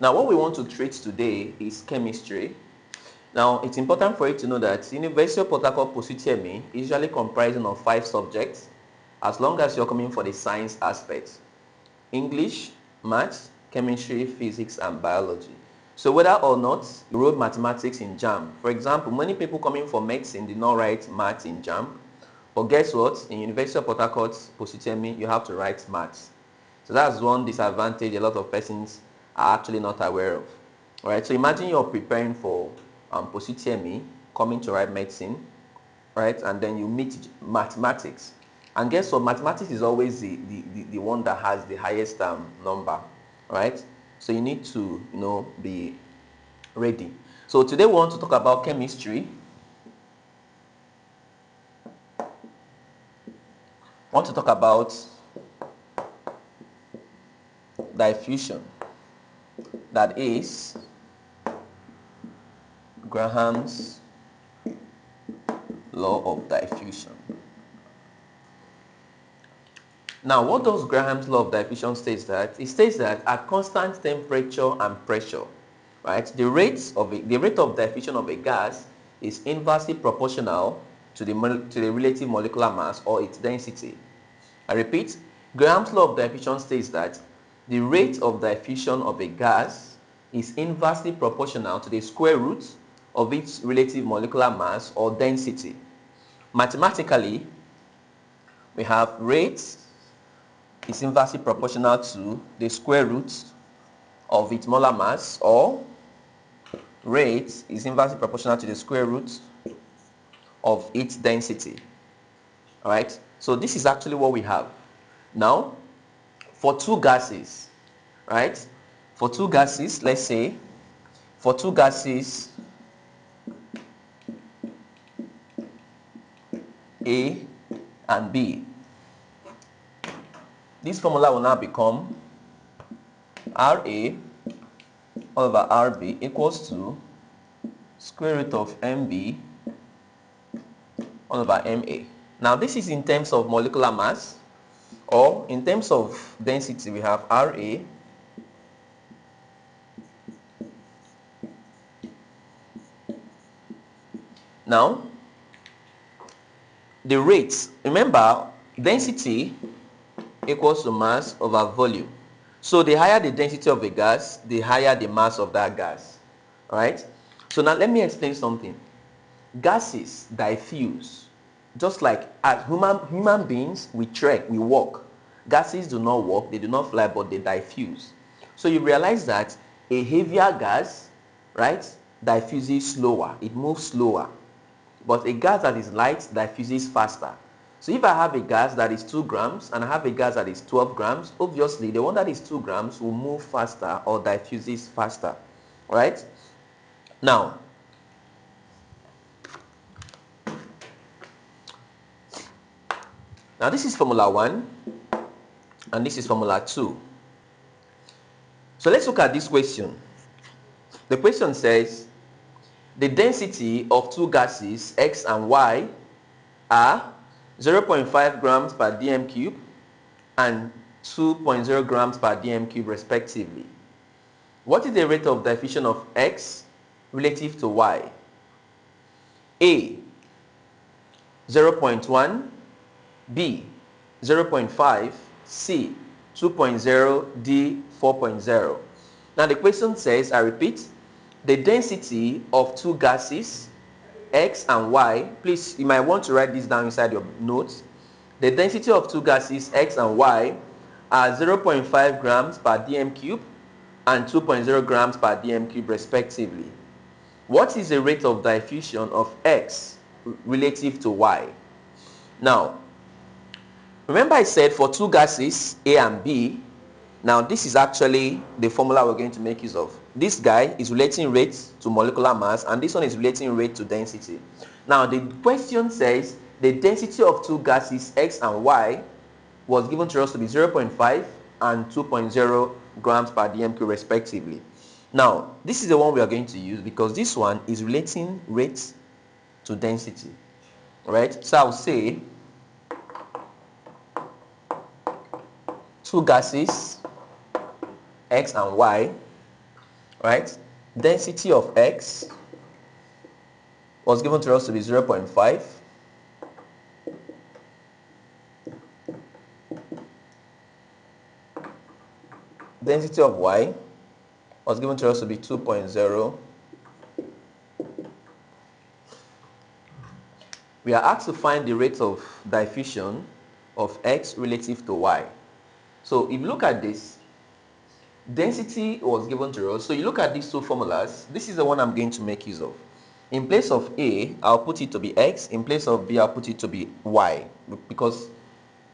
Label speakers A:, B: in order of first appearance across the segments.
A: Now, what we want to treat today is chemistry. Now, it's important for you to know that University of Port Harcourt POST UTME is usually comprising of 5 subjects, as long as you're coming for the science aspect: English, maths, chemistry, physics, and biology. So whether or not you wrote mathematics in JAMB, for example, many people coming for medicine did not write maths in JAMB, but guess what? In University of Port Harcourt POST UTME, you have to write maths. So that's one disadvantage a lot of persons are actually not aware of. All right, so imagine you're preparing for POST UTME, coming to write medicine, right? And then you meet mathematics. And guess what? Mathematics is always the one that has the highest number, right? So you need to, be ready. So today we want to talk about chemistry. I want to talk about diffusion. That is Graham's law of diffusion. Now, what does Graham's law of diffusion states that? It states that at constant temperature and pressure, right, the rate of diffusion of a gas is inversely proportional to the relative molecular mass or its density. I repeat, Graham's law of diffusion states that the rate of diffusion of a gas is inversely proportional to the square root of its relative molecular mass or density. Mathematically, we have rate is inversely proportional to the square root of its molar mass, or rate is inversely proportional to the square root of its density. All right, so this is actually what we have. Now, for two gases, right? For two gases, let's say, for two gases A and B, this formula will now become Ra over Rb equals to square root of Mb over Ma. Now, this is in terms of molecular mass, or in terms of density, we have Ra now the rate, remember, density equals to mass over volume. So the higher the density of a gas, the higher the mass of that gas. All right, so now let me explain something. Gases diffuse, just like as human beings, we trek, we walk. Gases do not walk, they do not fly, but they diffuse. So you realize that a heavier gas, right, diffuses slower, it moves slower. But a gas that is light diffuses faster. So if I have a gas that is 2 grams and I have a gas that is 12 grams, obviously the one that is 2 grams will move faster or diffuses faster. Right? Now, this is formula 1 and this is formula 2. So let's look at this question. The question says, the density of two gases X and Y are 0.5 grams per dm cube and 2.0 grams per dm cube respectively. What is the rate of diffusion of X relative to Y? A, 0.1, B, 0.5, C, 2.0, D, 4.0. Now the question says, I repeat, the density of two gases X and Y, please, you might want to write this down inside your notes. The density of two gases X and Y are 0.5 grams per dm cube and 2.0 grams per dm cube respectively. What is the rate of diffusion of X relative to Y? Now, remember I said for two gases A and B, now this is actually the formula we're going to make use of. This guy is relating rate to molecular mass and this one is relating rate to density. Now the question says the density of two gases X and Y was given to us to be 0.5 and 2.0 grams per dm cube respectively. Now this is the one we are going to use because this one is relating rate to density. Right? So I'll say two gases X and Y right? Density of X was given to us to be 0.5. Density of Y was given to us to be 2.0. We are asked to find the rate of diffusion of X relative to Y. So if you look at this, density was given to us. So you look at these two formulas. This is the one I'm going to make use of. In place of A, I'll put it to be X. In place of B, I'll put it to be Y. Because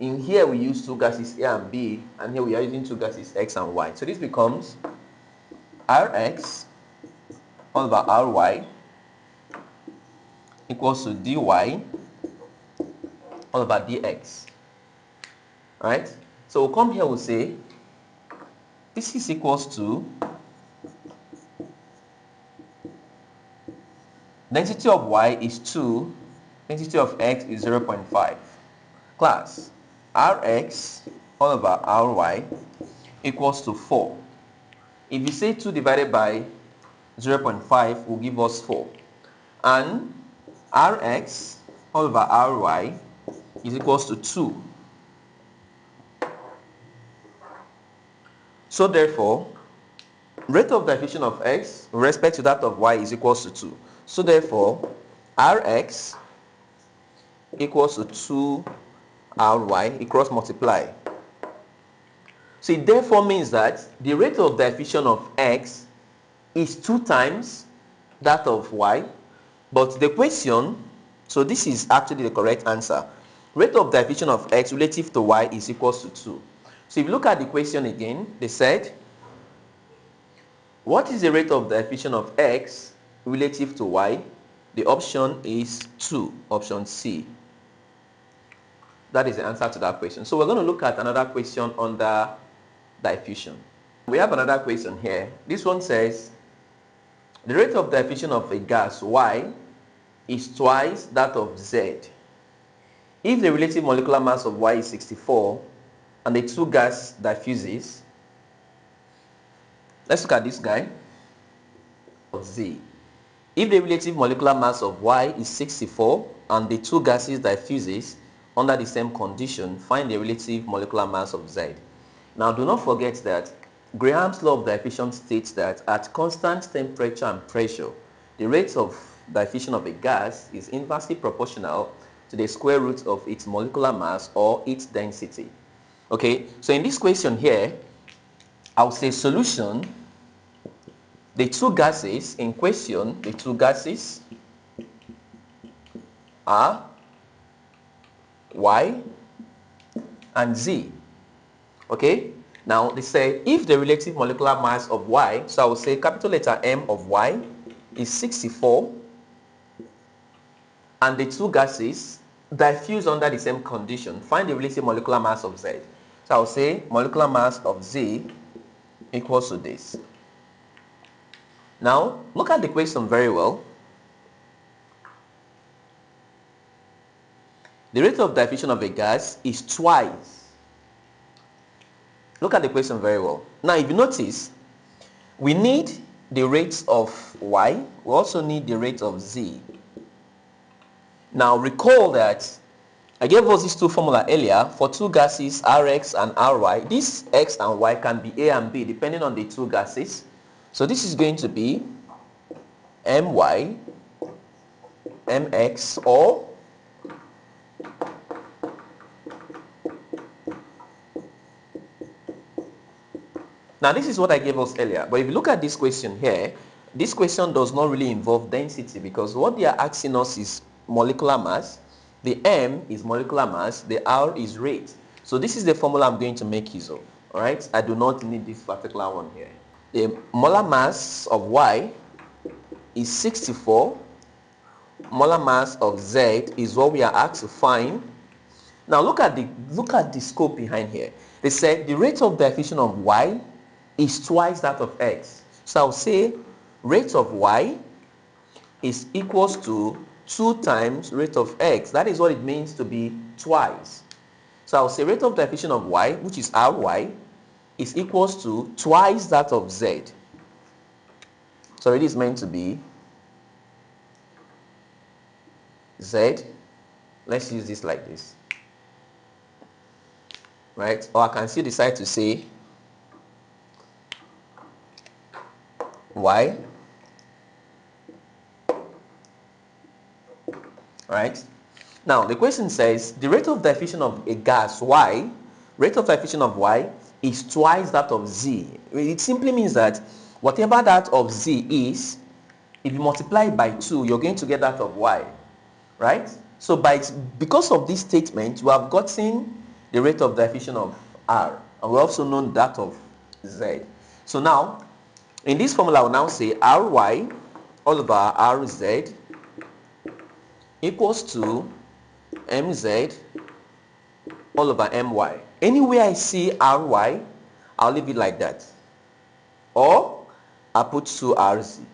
A: in here we use two gases A and B, and here we are using two gases X and Y. So this becomes Rx all over Ry equals to dy all over dx. Right? So we'll come here, we'll say this is equals to density of y is 2, density of x is 0.5. Class, Rx all over Ry equals to 4. If you say 2 divided by 0.5 will give us 4. And Rx all over Ry is equals to 2. So therefore, rate of diffusion of X with respect to that of Y is equals to 2. So therefore, Rx equals to 2 Ry, it cross multiply. So it therefore means that the rate of diffusion of X is 2 times that of Y. But the question, so this is actually the correct answer. Rate of diffusion of X relative to Y is equals to 2. So if you look at the question again, they said, what is the rate of diffusion of X relative to Y? The option is 2, option C. That is the answer to that question. So we're going to look at another question under diffusion. We have another question here. This one says, the rate of diffusion of a gas Y is twice that of Z. If the relative molecular mass of Y is 64 and the two gas diffuses, let's look at this guy, of Z. If the relative molecular mass of Y is 64 and the two gases diffuses under the same condition, find the relative molecular mass of Z. Now do not forget that Graham's law of diffusion states that at constant temperature and pressure, the rate of diffusion of a gas is inversely proportional to the square root of its molecular mass or its density. Okay, so in this question here, I'll say solution, the two gases in question, the two gases are Y and Z. Okay, now they say if the relative molecular mass of Y, so I will say capital letter M of Y is 64 and the two gases diffuse under the same condition, find the relative molecular mass of Z. So I will say molecular mass of Z equals to this. Now look at the question very well. The rate of diffusion of a gas is twice. Look at the question very well. Now if you notice, we need the rate of Y, we also need the rate of Z. Now recall that I gave us these two formula earlier for two gases Rx and Ry. This X and Y can be A and B depending on the two gases. So this is going to be My, Mx, or now this is what I gave us earlier. But if you look at this question here, this question does not really involve density because what they are asking us is molecular mass. The M is molecular mass, the R is rate. So this is the formula I'm going to make use of. Alright, I do not need this particular one here. The molar mass of Y is 64. Molar mass of Z is what we are asked to find. Now look at the scope behind here. They said the rate of diffusion of Y is twice that of X. So I'll say rate of Y is equals to 2 times rate of X. That is what it means to be twice. So I'll say rate of diffusion of Y, which is Ry, is equals to twice that of Z. So it is meant to be Z. Let's use this like this, right? Or I can still decide to say Y, right? Now the question says the rate of diffusion of a gas Y, rate of diffusion of Y is twice that of Z. It simply means that whatever that of Z is, if you multiply it by 2, you're going to get that of Y, right? So because of this statement, we have gotten the rate of diffusion of R, and we also know that of Z. So now, in this formula, we'll now say Ry all over Rz equals to Mz all over My. Anywhere I see Ry, I'll leave it like that. Or I'll put 2Rz.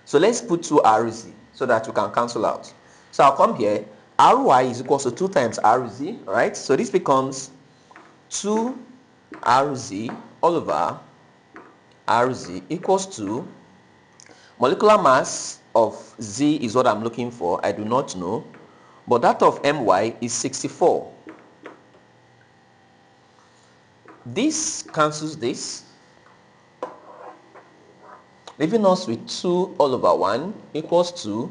A: So let's put 2Rz so that we can cancel out. So I'll come here. Ry is equals to 2 times Rz, right? So this becomes 2Rz all over Rz equals to molecular mass of Z is what I'm looking for. I do not know. But that of My is 64. This cancels this, leaving us with 2 all over 1 equals to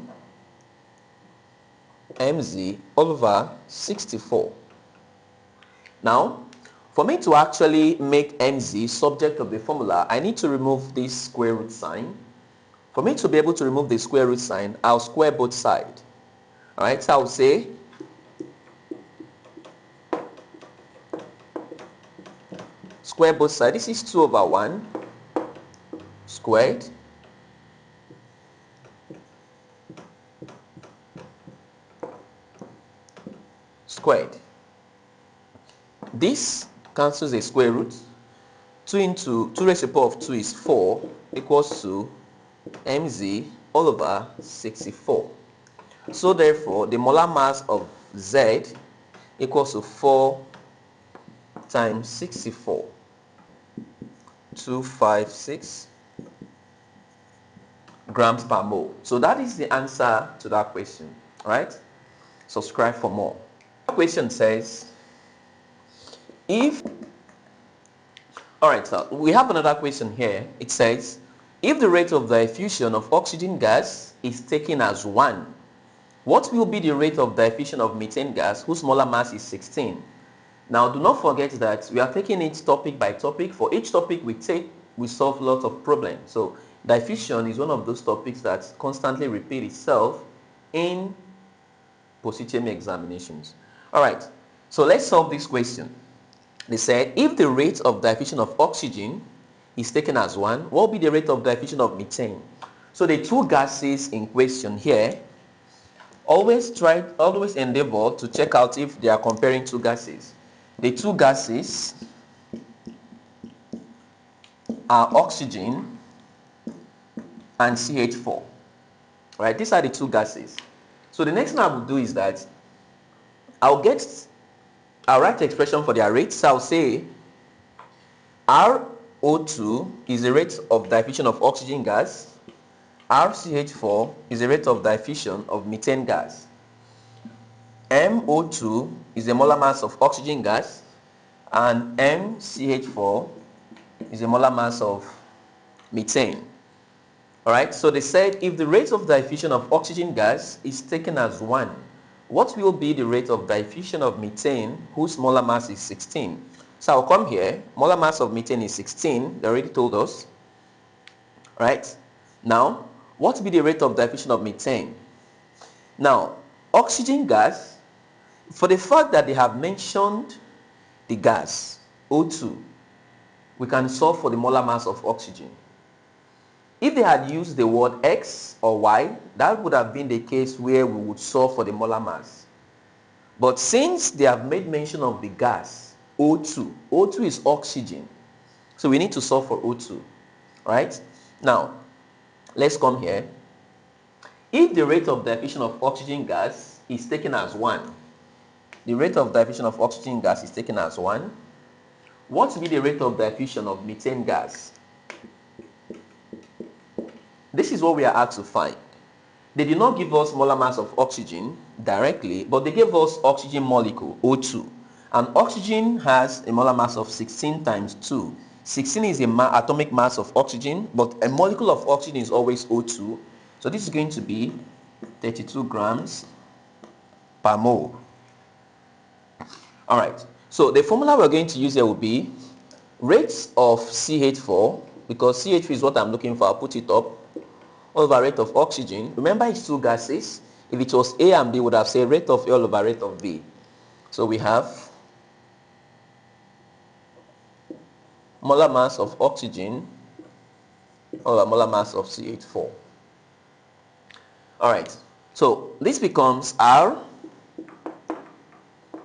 A: Mz all over 64. Now, for me to actually make Mz subject of the formula, I need to remove this square root sign. For me to be able to remove the square root sign, I'll square both sides. Alright, so I'll say square both sides. This is 2 over 1 squared squared. This cancels a square root. 2 raised to the power of 2 is 4 equals to Mz all over 64. So therefore, the molar mass of Z equals to 4 times 64. 256 grams per mole. So that is the answer to that question, right? Subscribe for more. The question says, alright, so we have another question here. It says, if the rate of diffusion of oxygen gas is taken as 1, what will be the rate of diffusion of methane gas whose molar mass is 16? Now, do not forget that we are taking each topic by topic. For each topic we solve lots of problems. So, diffusion is one of those topics that constantly repeat itself in POST UTME examinations. Alright, so let's solve this question. They said, if the rate of diffusion of oxygen is taken as 1, what will be the rate of diffusion of methane? So, the two gases in question here, always endeavor to check out if they are comparing two gases. The two gases are oxygen and CH4. Right? These are the two gases. So the next thing I will do is that I'll write the expression for their rates. So I'll say RO2 is the rate of diffusion of oxygen gas. RCH4 is the rate of diffusion of methane gas. MO2 is the molar mass of oxygen gas, and MCH4 is the molar mass of methane. Alright, so they said if the rate of diffusion of oxygen gas is taken as 1, what will be the rate of diffusion of methane whose molar mass is 16? So I'll come here, molar mass of methane is 16, they already told us. Right, now what will be the rate of diffusion of methane? Now, oxygen gas, for the fact that they have mentioned the gas, O2, we can solve for the molar mass of oxygen. If they had used the word X or Y, that would have been the case where we would solve for the molar mass. But since they have made mention of the gas, O2, O2 is oxygen. So we need to solve for O2, right? Now, let's come here. If the rate of diffusion of oxygen gas is taken as 1, the rate of diffusion of oxygen gas is taken as 1, what will be the rate of diffusion of methane gas? this is what we are asked to find. They did not give us molar mass of oxygen directly, but they gave us oxygen molecule, O2. And oxygen has a molar mass of 16 times 2. 16 is the atomic mass of oxygen, but a molecule of oxygen is always O2. So this is going to be 32 grams per mole. Alright, so the formula we're going to use here will be rates of CH4, because CH4 is what I'm looking for, I'll put it up, over rate of oxygen. Remember, it's two gases. If it was A and B, would have said rate of A over rate of B. So we have molar mass of oxygen over molar mass of CH4. Alright, so this becomes R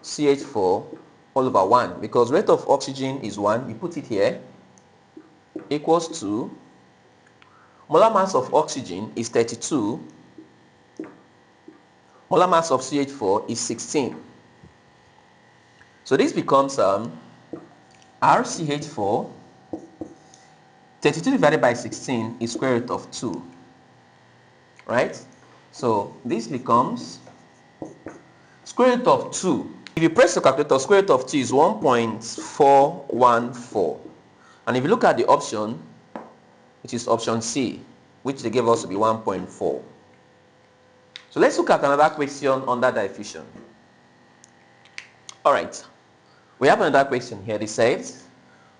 A: CH4 all over 1, because rate of oxygen is 1, we put it here, equals to molar mass of oxygen is 32, molar mass of CH4 is 16. So this becomes RCH4, 32 divided by 16 is square root of 2, right? So this becomes square root of 2. If you press the calculator, square root of 2 is 1.414. And if you look at the option, which is option C, which they gave us to be 1.4. So let's look at another question under diffusion. Alright, we have another question here. It says,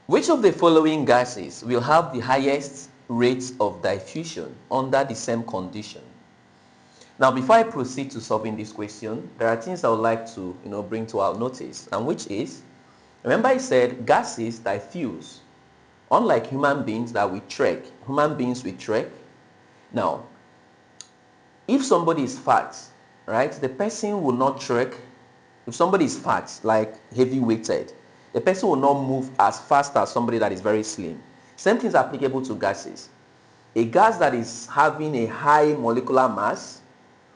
A: which of the following gases will have the highest rates of diffusion under the same condition? Now, before I proceed to solving this question, there are things I would like to bring to our notice, and which is, remember I said gases diffuse. Unlike human beings that we trek, human beings we trek. Now, if somebody is fat, right, the person will not trek. If somebody is fat, like heavy weighted, the person will not move as fast as somebody that is very slim. Same thing is applicable to gases. A gas that is having a high molecular mass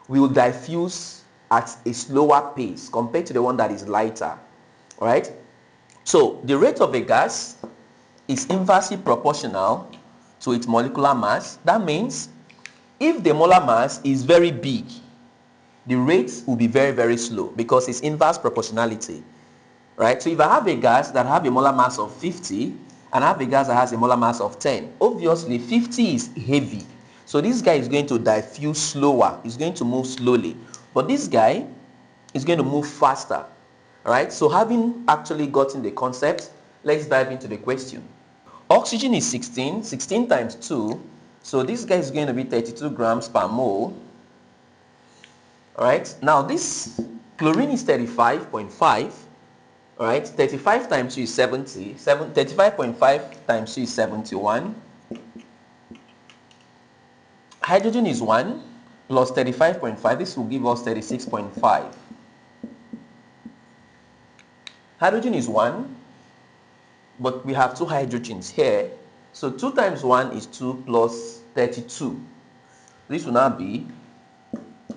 A: will diffuse at a slower pace compared to the one that is lighter, right? So the rate of a gas is inversely proportional to its molecular mass. That means if the molar mass is very big, the rate will be very, very slow because it's inverse proportionality, right? So if I have a gas that have a molar mass of 50 and I have a gas that has a molar mass of 10, obviously 50 is heavy. So this guy is going to diffuse slower. He's going to move slowly. But this guy is going to move faster, right? So having actually gotten the concept, let's dive into the question. Oxygen is 16 times 2. So this guy is going to be 32 grams per mole. All right. Now this chlorine is 35.5. All right. 35 times 2 is 70. 35.5 times 2 is 71. Hydrogen is 1 plus 35.5. This will give us 36.5. Hydrogen is 1, but we have two hydrogens here. So 2 times 1 is 2 plus 32. This will now be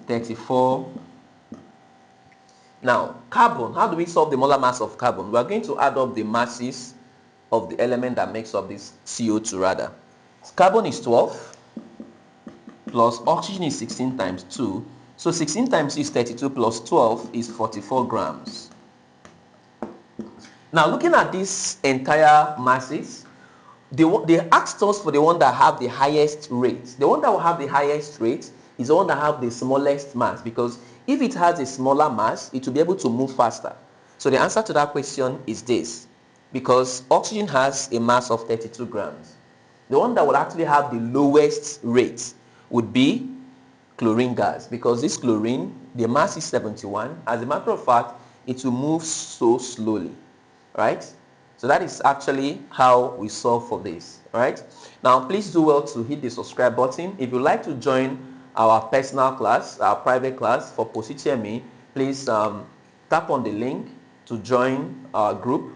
A: 34. Now, carbon. How do we solve the molar mass of carbon? We are going to add up the masses of the element that makes up this CO2 rather. Carbon is 12. Plus oxygen is 16 times 2. So 16 times 2 is 32 plus 12 is 44 grams. Now looking at these entire masses, they asked us for the one that have the highest rate. The one that will have the highest rate is the one that have the smallest mass, because if it has a smaller mass, it will be able to move faster. So the answer to that question is this, because oxygen has a mass of 32 grams. The one that will actually have the lowest rate would be chlorine gas, because this chlorine, the mass is 71. As a matter of fact, it will move so slowly, right? So that is actually how we solve for this, right? Now please do well to hit the subscribe button. If you'd like to join our personal class, our private class for POST UTME, please tap on the link to join our group.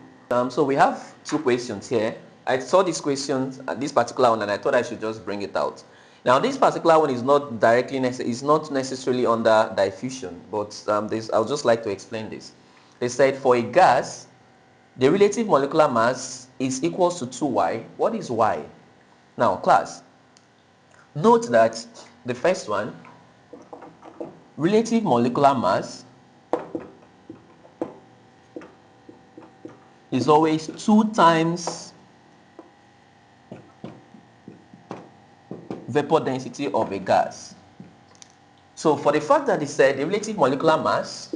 A: So we have two questions here. I saw these questions, this particular one, and I thought I should just bring it out. Now this particular one is not directly is not necessarily under diffusion, but I would just like to explain this. They said for a gas, the relative molecular mass is equals to 2y. What is y? Now class, Note that the first one, relative molecular mass, is always 2 times vapor density of a gas. So for the fact that it said the relative molecular mass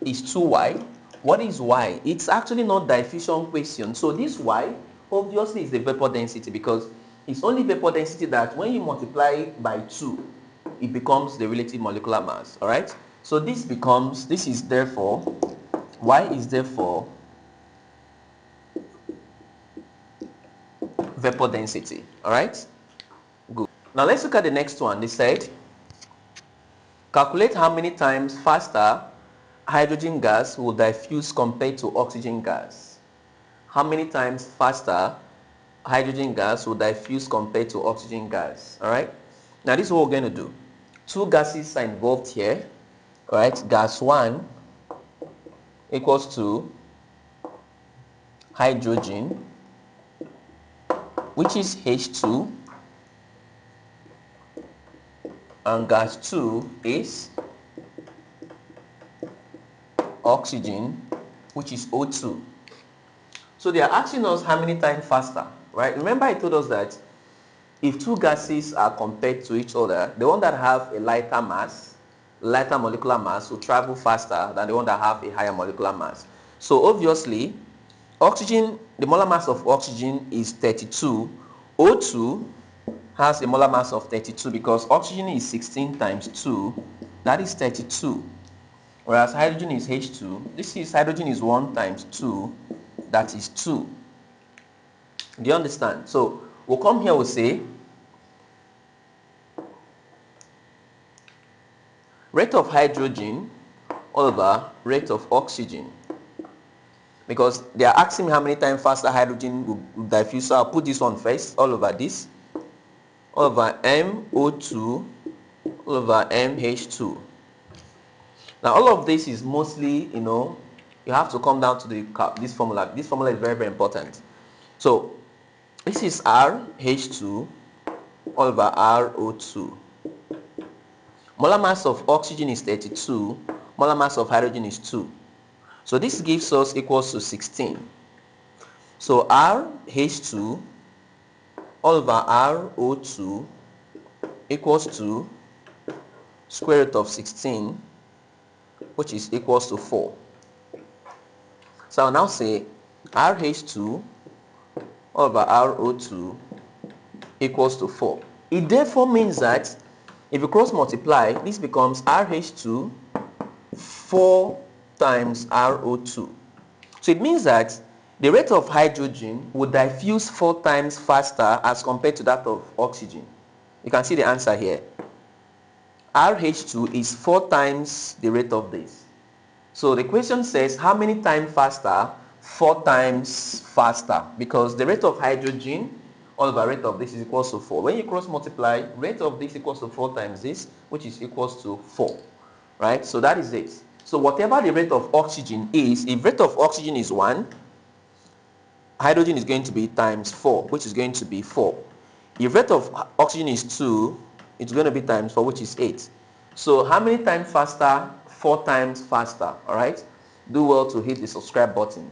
A: is 2y, what is y? It's actually not diffusion question. So this y obviously is the vapor density, because it's only vapor density that when you multiply by 2, it becomes the relative molecular mass. All right. So this is therefore, y is therefore vapor density. All right. Good. Now let's look at the next one. They said, calculate how many times faster hydrogen gas will diffuse compared to oxygen gas. How many times faster hydrogen gas will diffuse compared to oxygen gas? All right. Now this is what we're going to do. 2 gases are involved here. All right. Gas 1 equals to hydrogen, which is H2, and gas 2 is oxygen, which is O2. So they are asking us how many times faster, right? Remember I told us that if 2 gases are compared to each other, the one that have a lighter molecular mass, will travel faster than the one that have a higher molecular mass. So obviously, oxygen, the molar mass of oxygen is 32. O2 has a molar mass of 32 because oxygen is 16 times 2, that is 32. Whereas hydrogen is H2. Hydrogen is 1 times 2, that is 2. Do you understand? So we'll come here, we'll say rate of hydrogen over rate of oxygen, because they are asking me how many times faster hydrogen will diffuse. So I'll put this one first, all over this, all over MO2 all over MH2. Now all of this is mostly, you have to come down to this formula. This formula is very, very important. So this is RH2 all over RO2. Molar mass of oxygen is 32. Molar mass of hydrogen is 2. So this gives us equals to 16. So RH2 all over RO2 equals to square root of 16, which is equals to 4. So I'll now say RH2 all over RO2 equals to 4. It therefore means that if you cross multiply, this becomes RH2 4 times RO2. So it means that the rate of hydrogen would diffuse 4 times faster as compared to that of oxygen. You can see the answer here. RH2 is 4 times the rate of this. So the question says how many times faster? 4 times faster, because the rate of hydrogen all over rate of this is equals to 4. When you cross multiply, rate of this equals to 4 times this, which is equals to 4. Right? So that is it. So whatever the rate of oxygen is, if rate of oxygen is 1, hydrogen is going to be times 4, which is going to be 4. If rate of oxygen is 2, it's going to be times 4, which is 8. So how many times faster? 4 times faster. All right? Do well to hit the subscribe button.